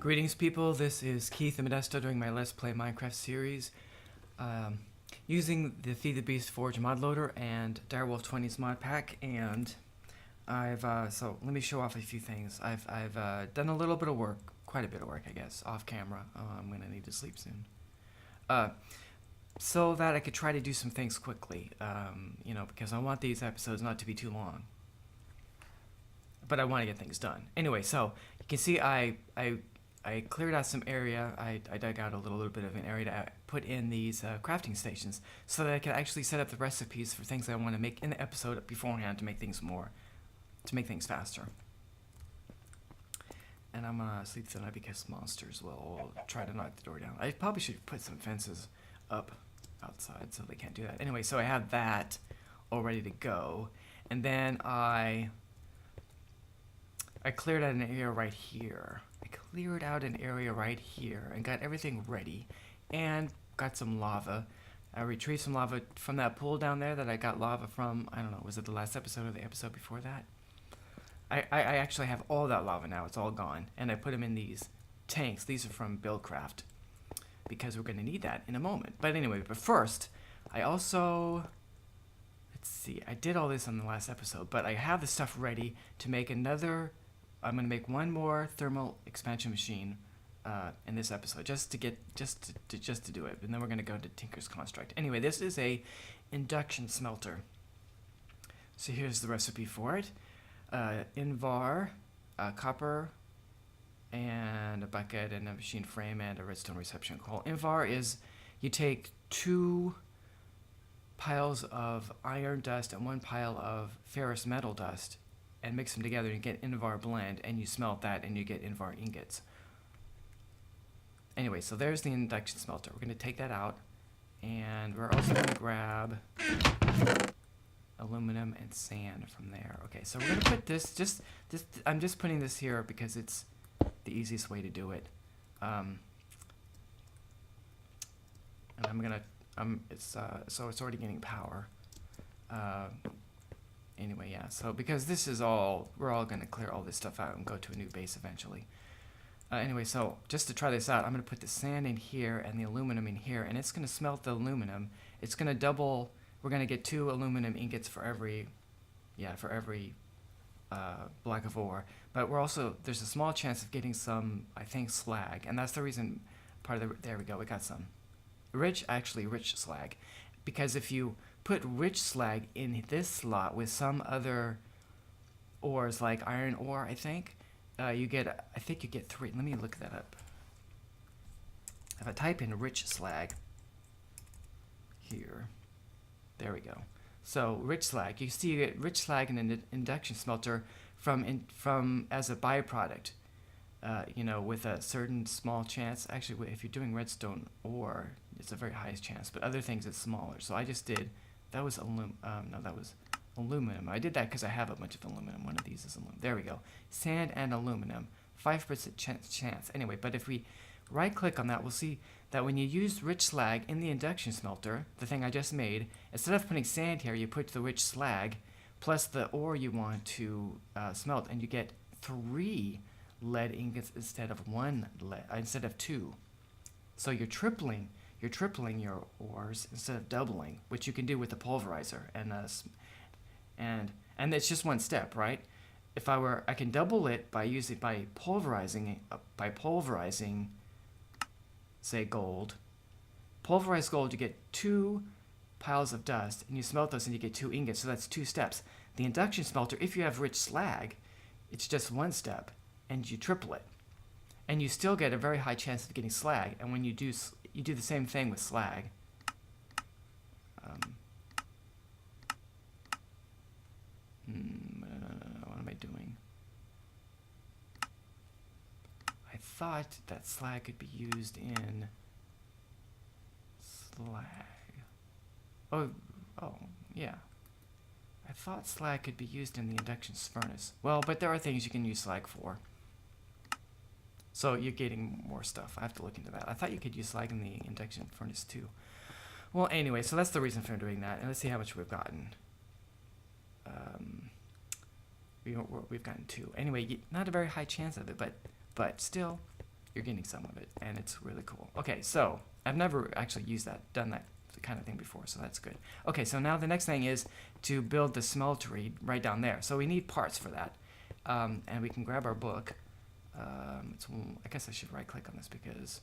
Greetings, people. This is Keith and Modesto doing my Let's Play Minecraft series using the Feed the Beast Forge mod loader and Direwolf 20's mod pack. And so let me show off a few things. I've done a little bit of work, quite a bit of work, I guess, off camera. I'm gonna need to sleep soon, so that I could try to do some things quickly. Because I want these episodes not to be too long, but I want to get things done. Anyway, so you can see I cleared out some area. I dug out a little bit of an area to put in these crafting stations so that I could actually set up the recipes for things I want to make in the episode beforehand to make things faster. And I'm gonna sleep tonight because monsters will try to knock the door down. I probably should put some fences up outside so they can't do that. Anyway, so I have that all ready to go, and then I cleared out an area right here. And got everything ready and got some lava. I retrieved some lava from that pool down there that I got lava from. I don't know, was it the last episode or the episode before that? I actually have all that lava now. It's all gone. And I put them in these tanks. These are from Buildcraft because we're going to need that in a moment. But anyway, first, I also... Let's see. I did all this on the last episode, but I have the stuff ready to make another... I'm going to make one more thermal expansion machine in this episode, just to do it, and then we're going to go to Tinker's Construct. Anyway, this is a induction smelter. So here's the recipe for it: Invar, copper, and a bucket, and a machine frame, and a redstone reception coil. Invar is you take 2 piles of iron dust and 1 pile of ferrous metal dust, and mix them together and get Invar blend, and you smelt that and you get Invar ingots. Anyway, so there's the induction smelter. We're going to take that out, and we're also going to grab aluminum and sand from there. Okay, so we're going to put this, I'm just putting this here because it's the easiest way to do it. And I'm going to, so it's already getting power. Anyway, yeah, so because this is all, we're all going to clear all this stuff out and go to a new base eventually. Anyway, so just to try this out, I'm going to put the sand in here and the aluminum in here, and it's going to smelt the aluminum. It's going to double, we're going to get 2 aluminum ingots for every block of ore. But we're also, there's a small chance of getting some, I think, slag, and that's the reason, there we go, we got some. Rich slag. Because if you put rich slag in this slot with some other ores, like iron ore, I think you get 3. Let me look that up. If I type in rich slag here, there we go. So rich slag, you see, you get rich slag in an induction smelter from as a byproduct. With a certain small chance. Actually, if you're doing redstone ore, it's a very high chance, but other things it's smaller. So I just did, that was aluminum. I did that because I have a bunch of aluminum. One of these is aluminum. There we go. Sand and aluminum, 5% chance. Anyway, but if we right-click on that, we'll see that when you use rich slag in the induction smelter, the thing I just made, instead of putting sand here, you put the rich slag plus the ore you want to smelt, and you get 3 lead ingots instead of 2. So you're tripling your ores instead of doubling, which you can do with the pulverizer, and it's just one step, right? If I can double it by pulverizing, say gold. Pulverized gold, you get 2 piles of dust, and you smelt those and you get 2 ingots, so that's 2 steps. The induction smelter, if you have rich slag, it's just 1 step, and you triple it, and you still get a very high chance of getting slag. And when you do the same thing with slag. What am I doing? I thought that slag could be used in slag. Oh yeah. I thought slag could be used in the induction furnace. Well, but there are things you can use slag for. So you're getting more stuff. I have to look into that. I thought you could use slag in the induction furnace too. Well, anyway, so that's the reason for doing that. And let's see how much we've gotten. We've gotten 2. Anyway, not a very high chance of it, but still, you're getting some of it, and it's really cool. Okay, so I've never actually done that kind of thing before, so that's good. Okay, so now the next thing is to build the smeltery right down there. So we need parts for that, and we can grab our book. I guess I should right-click on this because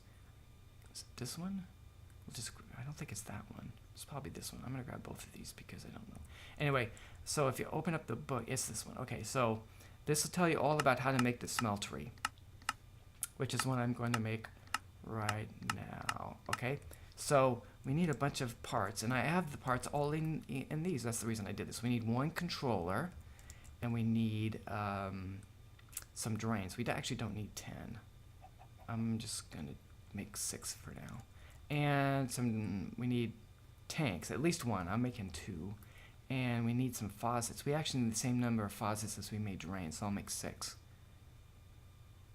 is it this one? I don't think it's that one. It's probably this one. I'm gonna grab both of these because I don't know. Anyway, so if you open up the book, it's this one. Okay, so this will tell you all about how to make the smeltery, which is what I'm going to make right now. Okay, so we need a bunch of parts, and I have the parts all in these. That's the reason I did this. We need one controller, and we need some drains. We actually don't need 10. I'm just gonna make 6 for now. And we need tanks, at least one. I'm making 2. And we need some faucets. We actually need the same number of faucets as we made drains, so I'll make 6.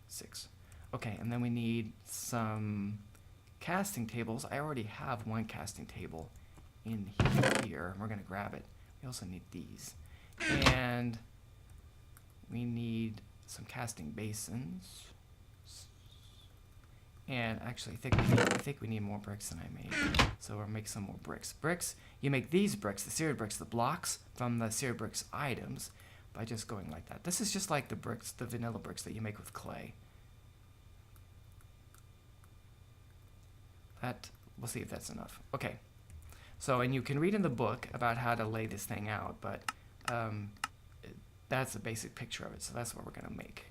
6. Okay, and then we need some casting tables. I already have one casting table in here. We're gonna grab it. We also need these. And we need some casting basins. And actually, I think we need more bricks than I made. So we'll make some more bricks. Bricks, you make these bricks, the seared bricks, the blocks from the seared bricks items by just going like that. This is just like the bricks, the vanilla bricks that you make with clay. We'll see if that's enough. Okay. So, and you can read in the book about how to lay this thing out, but that's a basic picture of it. So that's what we're gonna make.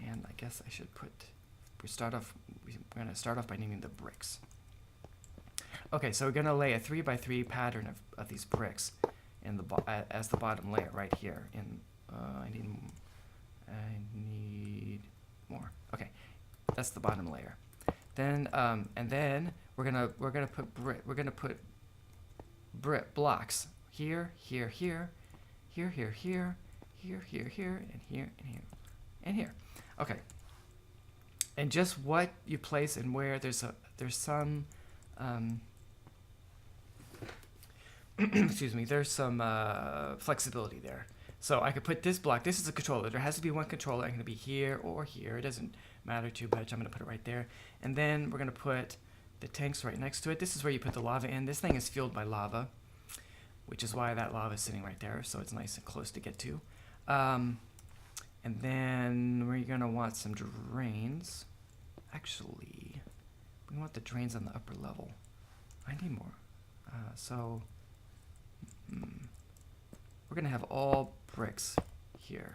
And I guess I should we're gonna start off by needing the bricks. Okay, so we're gonna lay a 3x3 pattern of these bricks in as the bottom layer right here. I need more. Okay, that's the bottom layer. Then and then we're gonna put blocks here, here, here, here, here, here, here, here, here, and here, and here, and here. Okay. And just what you place and where, there's some excuse me, there's some flexibility there. So I could put this block, this is a controller, there has to be one controller. I'm gonna be here or here, it doesn't matter too much. I'm gonna put it right there. And then we're gonna put the tanks right next to it. This is where you put the lava in. This thing is fueled by lava, which is why that lava is sitting right there, so it's nice and close to get to. And then we're gonna want some drains. Actually, we want the drains on the upper level. I need more. We're gonna have all bricks here,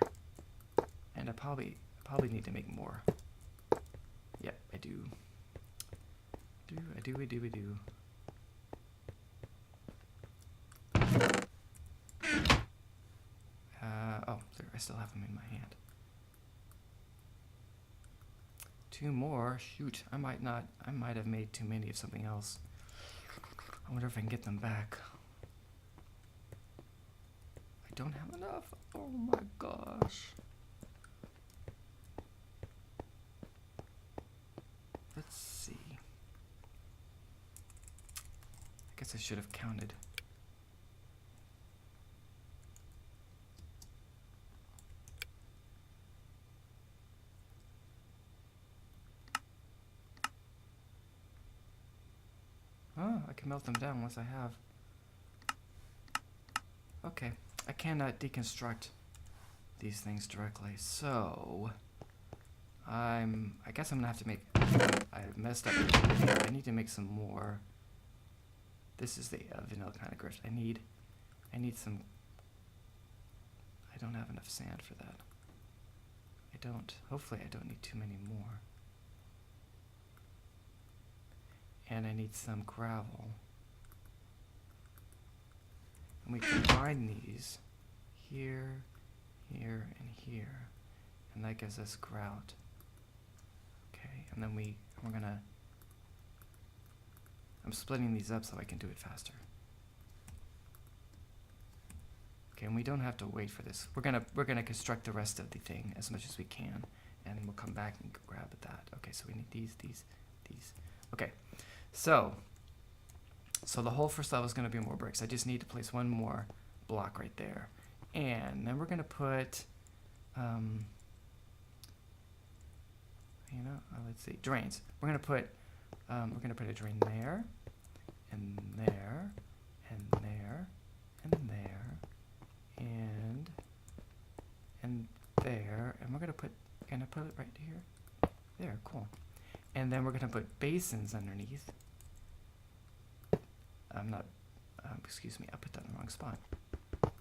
and I probably need to make more. Yep, I do. I do. Oh, there, I still have them in my hand. 2 more. Shoot, I might have made too many of something else. I wonder if I can get them back. I don't have enough. Oh my gosh. Let's see. I guess I should have counted. Oh, I can melt them down once I have. Okay, I cannot deconstruct these things directly, so I guess I'm gonna have to make. I messed up. I need to make some more. This is the vanilla kind of grift. I need some. I don't have enough sand for that. I don't. Hopefully, I don't need too many more. And I need some gravel. And we combine these here, here, and here. And that gives us grout. Okay, and then we're gonna, I'm splitting these up so I can do it faster. Okay, and we don't have to wait for this. We're gonna construct the rest of the thing as much as we can, and we'll come back and grab at that. Okay, so we need these. Okay. So the whole first level is going to be more bricks. I just need to place one more block right there. And then we're going to put, You know, let's see, drains. We're gonna put a drain there, and there, and there, and there, and there, and we're gonna put it right here. There, cool. And then we're gonna put basins underneath. Excuse me, I put that in the wrong spot. What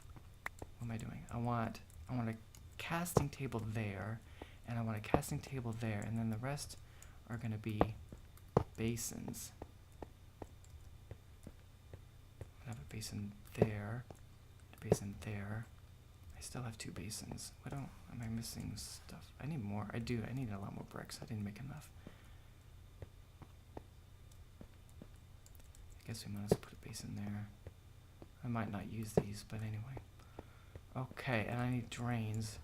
am I doing? I want a casting table there, and I want a casting table there, and then the rest are gonna be basins. I have a basin there, a basin there. I still have 2 basins. Am I missing stuff? I need more. I do. I need a lot more bricks. I didn't make enough. I guess we might as well put a basin there. I might not use these, but anyway. Okay, and I need drains.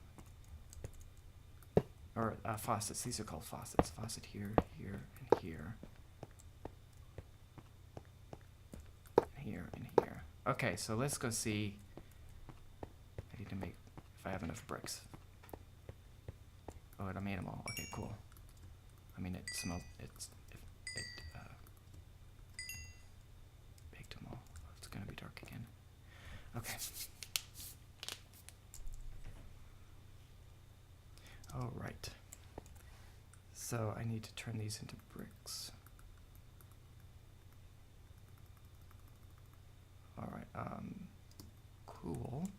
Or faucets. These are called faucets. Faucet here, here, and here. And here, and here. Okay, so let's go see. I need to make, if I have enough bricks. Oh, I made them all. Okay, cool. I mean, it smelled, baked them all. It's gonna be dark again. Okay. All right. So I need to turn these into bricks. All right. Cool.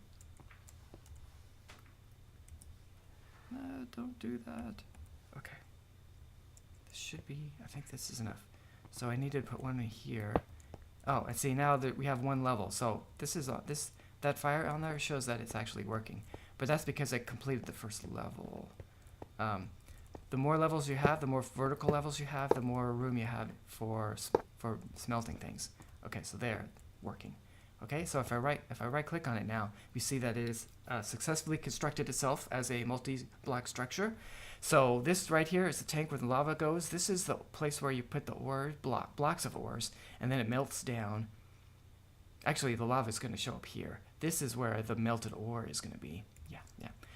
No, don't do that. Okay. This should be, I think this is enough. So I need to put one in here. Oh, and see now that we have 1 level. So this is that fire on there shows that it's actually working. But that's because I completed the first level. The more levels you have, the more vertical levels you have, the more room you have for smelting things. Okay, so there, working. Okay, so if I right click on it now, we see that it is successfully constructed itself as a multi-block structure. So this right here is the tank where the lava goes. This is the place where you put the ore blocks of ores, and then it melts down. Actually, the lava is going to show up here. This is where the melted ore is going to be. Yeah.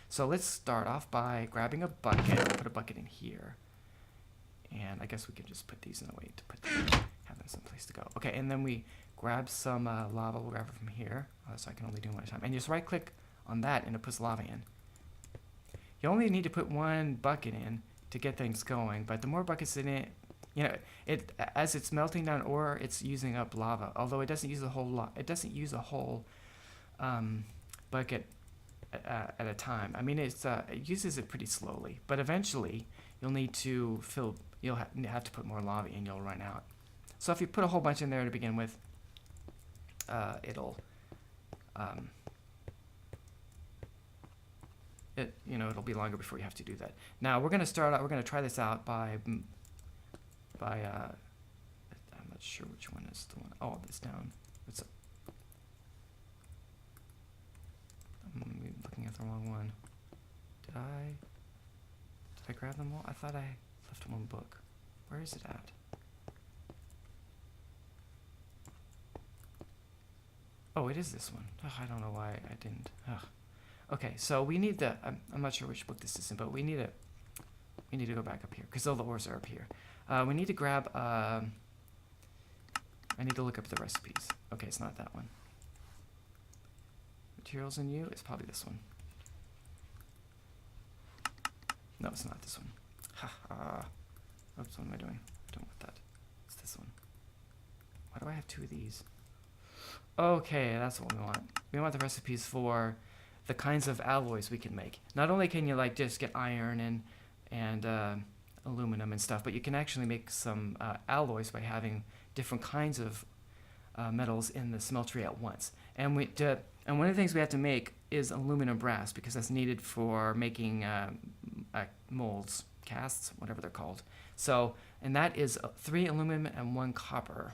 So let's start off by grabbing a bucket. I'll put a bucket in here. And I guess we can just put these in a way to have them someplace to go. Okay, and then we grab some lava. We'll grab it from here. So I can only do one at a time. And just right click on that and it puts lava in. You only need to put 1 bucket in to get things going. But the more buckets in it, you know, as it's melting down ore, it's using up lava. Although it doesn't use a whole lot. It doesn't use a whole bucket at a time. I mean, it uses it pretty slowly, but eventually you'll need to you'll have to put more lava in. You'll run out. So if you put a whole bunch in there to begin with, it'll be longer before you have to do that. Now we're gonna try this out by I'm not sure which one is the one. Oh, it's down. I'm looking at the wrong one. Did I grab them all? I thought I left 1 book. Where is it at? Oh, it is this one. Oh, I don't know why I didn't. Ugh. Okay, so we need I'm not sure which book this is in, but we need to go back up here because all the ores are up here. We need to grab. I need to look up the recipes. Okay, it's not that one. Materials in you, it's probably this one. No, it's not this one. Oops, what am I doing? I don't want that. It's this one. Why do I have 2 of these? Okay, that's what we want. We want the recipes for the kinds of alloys we can make. Not only can you just get iron and aluminum and stuff, but you can actually make some alloys by having different kinds of metals in the smeltery at once. And one of the things we have to make is aluminum brass because that's needed for making molds, casts, whatever they're called. So, and that is 3 aluminum and 1 copper.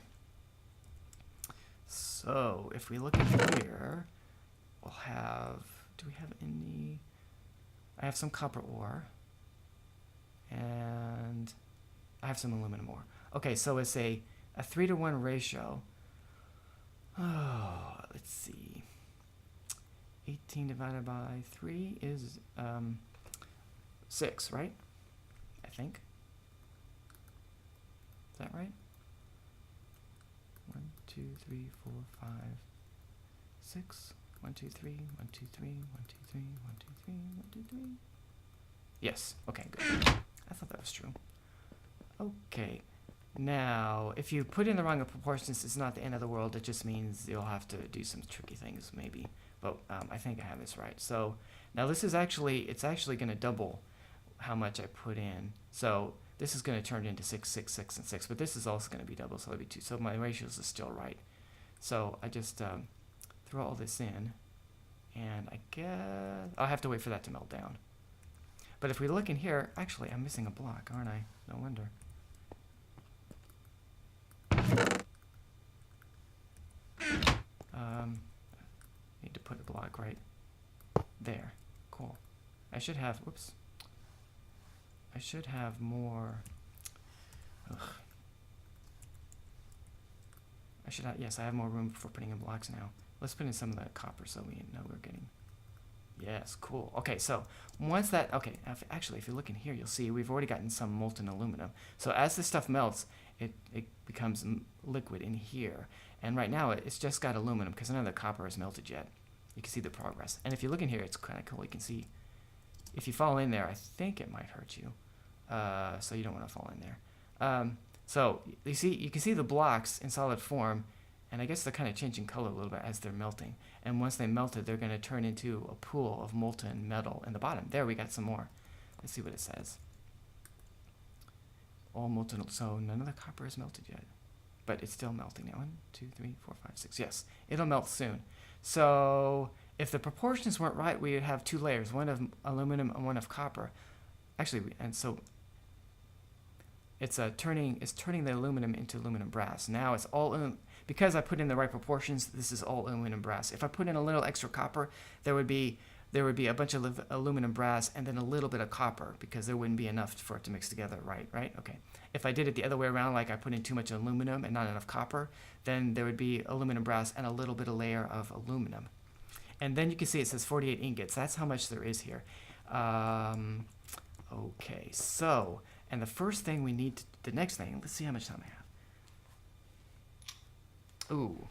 So if we look in here, we'll have, do we have any? I have some copper ore and I have some aluminum ore. Okay, so it's a 3-to-1 ratio. Oh, let's see. 18 divided by 3 is 6, right? I think. Is that right? 1, 2, 3, 4, 5, 6. 1, 2, 3, 1, 2, 3, 1, 2, 3, 1, 2, 3, 1, 2, 3. Yes. Okay, good. I thought that was true. Okay. Now, if you put in the wrong proportions, it's not the end of the world. It just means you'll have to do some tricky things, maybe. But I think I have this right. So now this is actually, it's actually going to double how much I put in. So this is going to turn into 6, 6, 6, and 6. But this is also going to be double, so it'll be 2. So my ratios are still right. So I just throw all this in, and I guess I'll have to wait for that to melt down. But if we look in here, actually, I'm missing a block, aren't I? No wonder. Need to put a block right there. Cool. I should have, whoops. I should have more. Ugh. I should have, yes, I have more room for putting in blocks now. Let's put in some of that copper so we know we're getting. Yes, cool. Okay, so once that, okay, actually, if you look in here, you'll see we've already gotten some molten aluminum. So as this stuff melts, it becomes liquid in here. And right now, it's just got aluminum because none of the copper is melted yet. You can see the progress. And if you look in here, it's kind of cool. You can see, if you fall in there, I think it might hurt you. So you don't want to fall in there. So you can see the blocks in solid form. And I guess they're kind of changing color a little bit as they're melting. And once they melted, they're going to turn into a pool of molten metal in the bottom. There, we got some more. Let's see what it says. All molten. So none of the copper is melted yet. But it's still melting now. 1, 2, 3, 4, 5, 6. Yes, it'll melt soon. So if the proportions weren't right, we would have 2 layers. One of aluminum and one of copper. Actually, and so it's turning the aluminum into aluminum brass. Now it's all because I put in the right proportions. This is all aluminum brass. If I put in a little extra copper, there would be a bunch of aluminum brass and then a little bit of copper because there wouldn't be enough for it to mix together. Right. Okay. If I did it the other way around, like I put in too much aluminum and not enough copper, then there would be aluminum brass and a little bit of layer of aluminum. And then you can see it says 48 ingots. That's how much there is here. Okay. So. And the first thing we need, the next thing, let's see how much time I have. Ooh,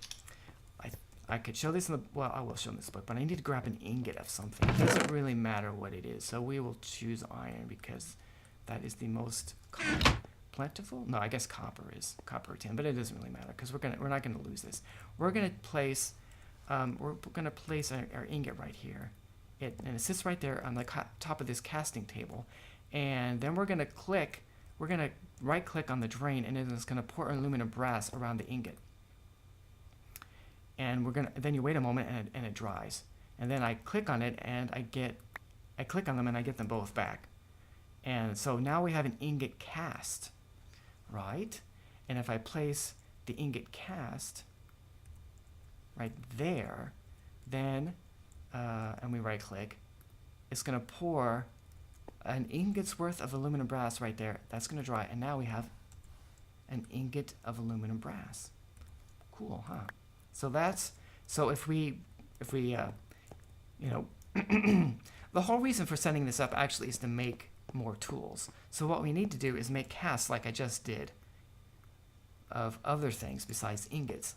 I could show this in the, well, I will show in this book, but I need to grab an ingot of something. It doesn't really matter what it is, so we will choose iron because that is the most plentiful. No, I guess copper is copper or tin, but it doesn't really matter because we're not gonna lose this. We're gonna place our ingot right here. And it sits right there on the top of this casting table. And then we're going to right click on the drain, and it's going to pour aluminum brass around the ingot. And then you wait a moment and it dries. And then I click on it and I click on them and I get them both back. And so now we have an ingot cast, right? And if I place the ingot cast right there, then, and we right click, it's going to pour an ingot's worth of aluminum brass right there. That's going to dry, and now we have an ingot of aluminum brass. Cool, huh? So if we you know, the whole reason for setting this up actually is to make more tools. So what we need to do is make casts like I just did of other things besides ingots,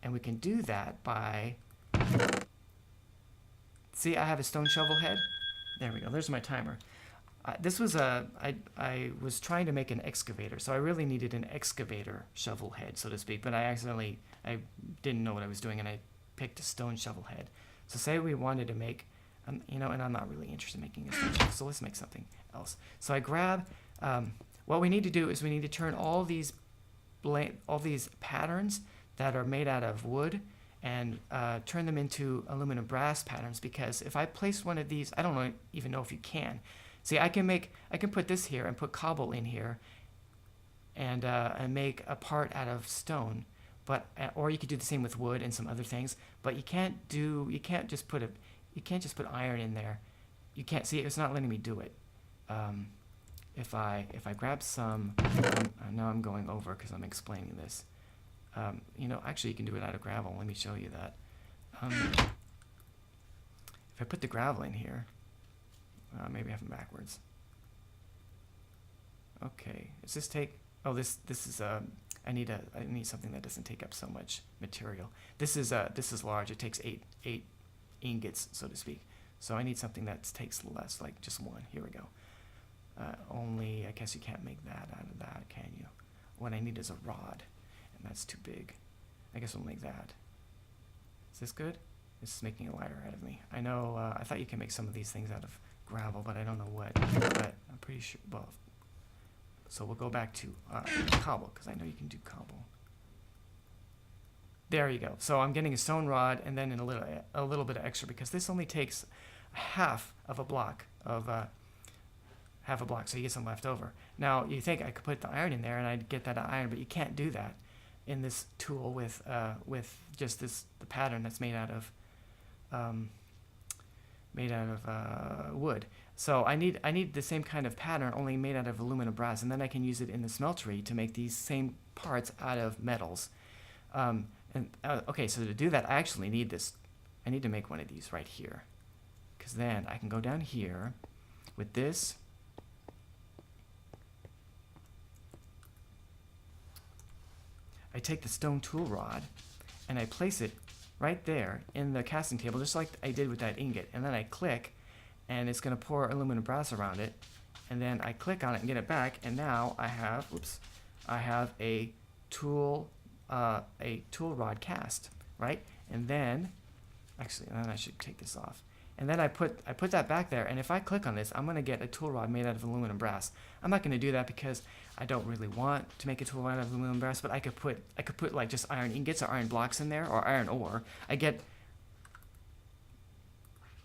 and we can do that by, see, I have a stone shovel head. There we go. There's my timer. This was I was trying to make an excavator, so I really needed an excavator shovel head, so to speak, but I didn't know what I was doing, and I picked a stone shovel head. So say we wanted to make, you know, and I'm not really interested in making a stone shovel, so let's make something else. So I grab, what we need to do is we need to turn all these patterns that are made out of wood and turn them into aluminum brass patterns, because if I place one of these, I don't even know if you can. See, I can put this here and put cobble in here, and make a part out of stone, but or you could do the same with wood and some other things. But you can't just put iron in there. You can't see, it's not letting me do it. If I grab some, now I'm going over because I'm explaining this. You know, actually you can do it out of gravel. Let me show you that. If I put the gravel in here. Maybe I have them backwards. Okay, does this take, Oh, this is I need something that doesn't take up so much material. This is large. It takes eight ingots, so to speak. So I need something that takes less, like just one. Here we go. Only, I guess you can't make that out of that, can you? What I need is a rod, and that's too big. I guess we'll make that. Is this good? This is making a liar out of me. I know, I thought you can make some of these things out of gravel, but I don't know what. But I'm pretty sure, well, so we'll go back to cobble, because I know you can do cobble. There you go. So I'm getting a stone rod, and then a little bit of extra, because this only takes half of a block of so you get some left over. Now you think I could put the iron in there and I'd get that iron, but you can't do that in this tool with just the pattern that's made out of wood. So I need the same kind of pattern, only made out of aluminum brass, and then I can use it in the smeltery to make these same parts out of metals. Okay, so to do that, I actually need this. I need to make one of these right here, because then I can go down here with this. I take the stone tool rod and I place it right there in the casting table, just like I did with that ingot, and then I click, and it's going to pour aluminum brass around it, and then I click on it and get it back, and now I have a tool rod cast, right? And then I should take this off, and then I put that back there, and if I click on this, I'm going to get a tool rod made out of aluminum brass. I'm not going to do that because I don't really want to make a tool rod out of aluminum brass, but I could put like just iron ingots or iron blocks in there, or iron ore.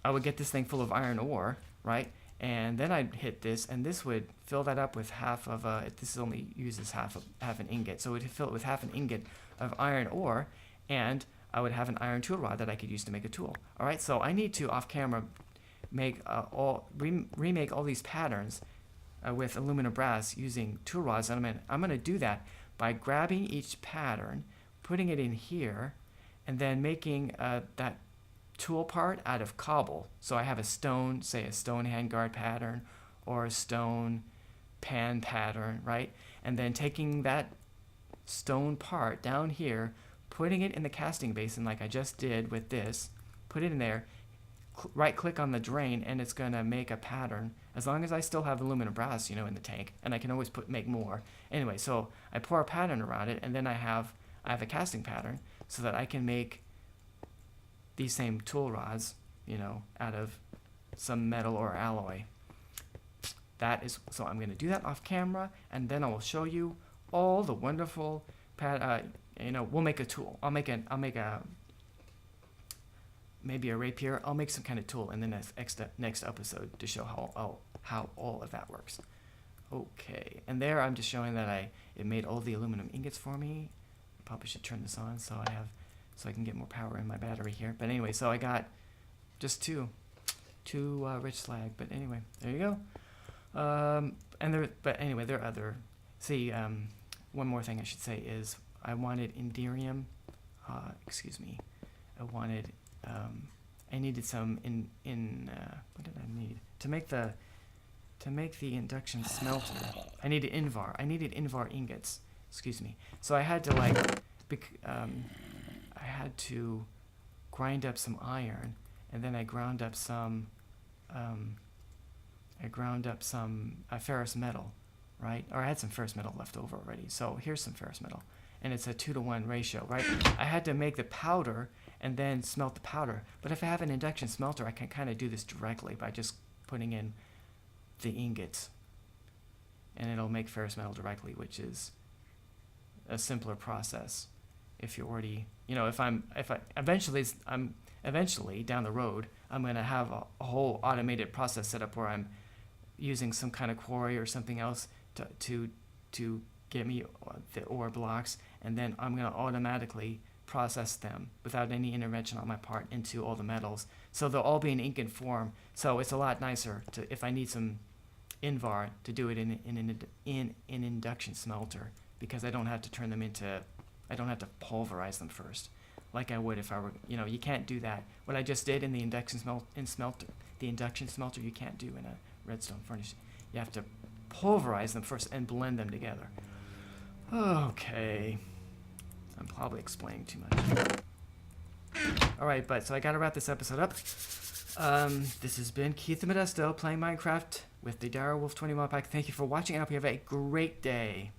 I would get this thing full of iron ore, right? And then I'd hit this, and this would fill that up with half of this only uses half an ingot, so it would fill it with half an ingot of iron ore, and I would have an iron tool rod that I could use to make a tool. All right, so I need to off camera make remake all these patterns with aluminum brass using tool rods, and I'm gonna do that by grabbing each pattern, putting it in here, and then making that tool part out of cobble. So I have a stone handguard pattern or a stone pan pattern, right? And then taking that stone part down here, putting it in the casting basin like I just did with this, put it in there, right click on the drain, and it's going to make a pattern, as long as I still have aluminum brass, in the tank, and I can always make more. Anyway, so I pour a pattern around it, and then I have a casting pattern so that I can make these same tool rods, out of some metal or alloy. So I'm going to do that off camera, and then I will show you all the wonderful we'll make a tool. I'll make maybe a rapier. I'll make some kind of tool in the next episode to show how all of that works. Okay, and there I'm just showing that it made all the aluminum ingots for me. I probably should turn this on so I can get more power in my battery here. But anyway, so I got just two rich slag. But anyway, there you go. There are other. See, one more thing I should say is I wanted inderium. I needed some what did I need to make the induction smelter? I needed Invar ingots. Excuse me. So I had to grind up some iron, and then I ground up some ferrous metal, right? Or I had some ferrous metal left over already. So here's some ferrous metal, and it's a 2-to-1 ratio, right? I had to make the powder and then smelt the powder. But if I have an induction smelter, I can kind of do this directly by just putting in the ingots, and it'll make ferrous metal directly, which is a simpler process. If you're already, eventually down the road, I'm going to have a whole automated process set up where I'm using some kind of quarry or something else to get me the ore blocks, and then I'm going to automatically process them without any intervention on my part into all the metals. So they'll all be in ingot form. So it's a lot nicer if I need some Invar to do it in an induction smelter, because I don't have to turn them into, I don't have to pulverize them first, like I would if I were, you can't do that. What I just did in the induction smelter, you can't do in a redstone furnace. You have to pulverize them first and blend them together. Okay. I'm probably explaining too much. Alright, but so I gotta wrap this episode up. This has been Keith the Modesto playing Minecraft with the Darrow Wolf 20 mod pack. Thank you for watching. I hope you have a great day.